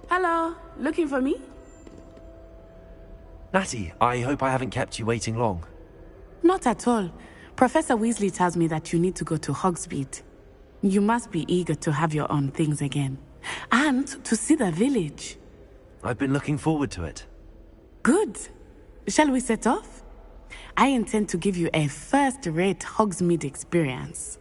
Hello, looking for me? Natty, I hope I haven't kept you waiting long. Not at all. Professor Weasley tells me that you need to go to Hogsmeade. You must be eager to have your own things again. And to see the village. I've been looking forward to it. Good. Shall we set off? I intend to give you a first-rate Hogsmeade experience.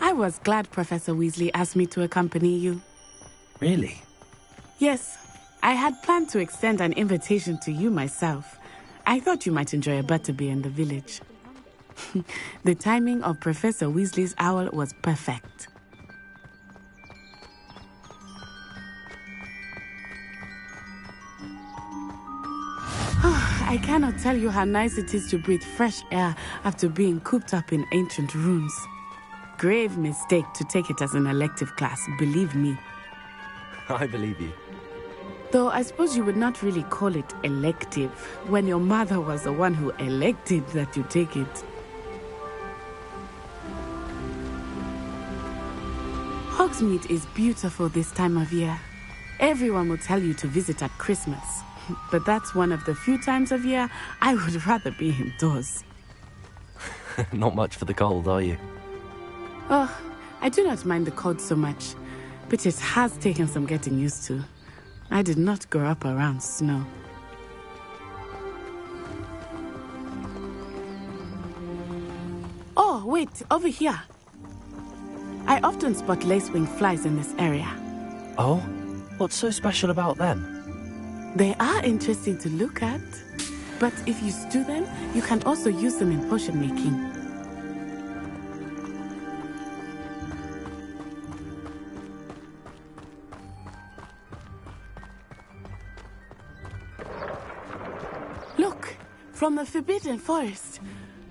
I was glad Professor Weasley asked me to accompany you. Really? Yes, I had planned to extend an invitation to you myself. I thought you might enjoy a butterbeer in the village. The timing of Professor Weasley's owl was perfect. I cannot tell you how nice it is to breathe fresh air after being cooped up in ancient rooms. Grave mistake to take it as an elective class, believe me. I believe you. Though I suppose you would not really call it elective when your mother was the one who elected that you take it. Hogsmeade is beautiful this time of year. Everyone will tell you to visit at Christmas. But that's one of the few times of year I would rather be indoors. Not much for the cold, are you? Oh, I do not mind the cold so much, but it has taken some getting used to. I did not grow up around snow. Oh, wait, over here. I often spot lacewing flies in this area. Oh? What's so special about them? They are interesting to look at, but if you stew them, you can also use them in potion making. Look, from the Forbidden Forest,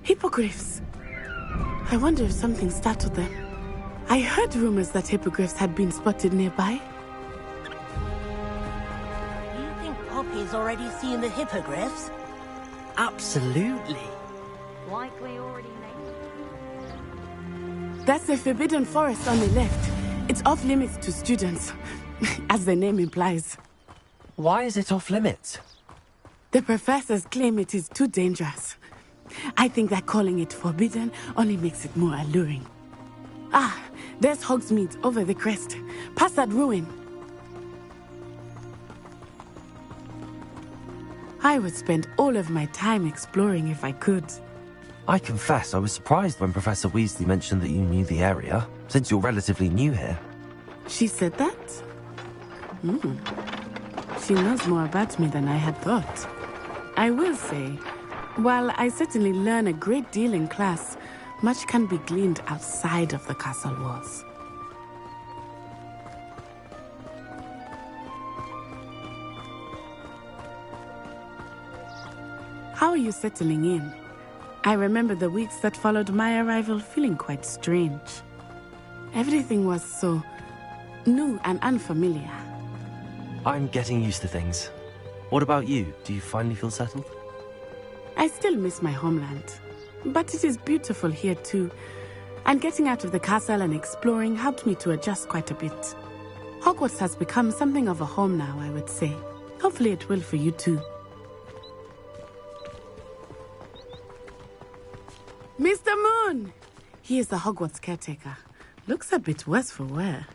hippogriffs. I wonder if something startled them. I heard rumors that hippogriffs had been spotted nearby. You think Poppy's already seen the hippogriffs? Absolutely. Like we already know. That's the Forbidden Forest on the left. It's off limits to students, as the name implies. Why is it off limits? The professors claim it is too dangerous. I think that calling it forbidden only makes it more alluring. Ah, there's Hogsmeade over the crest. Past that ruin. I would spend all of my time exploring if I could. I confess I was surprised when Professor Weasley mentioned that you knew the area, since you're relatively new here. She said that? She knows more about me than I had thought. I will say, while I certainly learn a great deal in class, much can be gleaned outside of the castle walls. How are you settling in? I remember the weeks that followed my arrival feeling quite strange. Everything was so new and unfamiliar. I'm getting used to things. What about you? Do you finally feel settled? I still miss my homeland, but it is beautiful here too. And getting out of the castle and exploring helped me to adjust quite a bit. Hogwarts has become something of a home now, I would say. Hopefully it will for you too. Mr. Moon! He is the Hogwarts caretaker. Looks a bit worse for wear.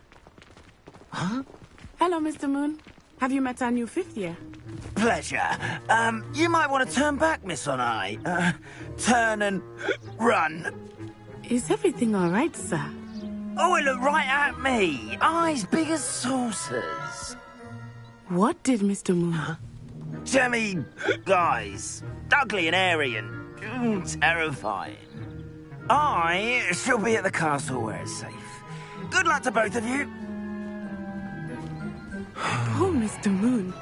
Huh? Hello, Mr. Moon. Have you met our new 5th year? Pleasure. You might want to turn back, Miss On-Eye. Turn and run. Is everything all right, sir? Oh, it looked right at me. Eyes big as saucers. What did Mr. Moon? Jemmy guys. Ugly and airy and terrifying. I shall be at the castle where it's safe. Good luck to both of you. Oh, Mr. Moon.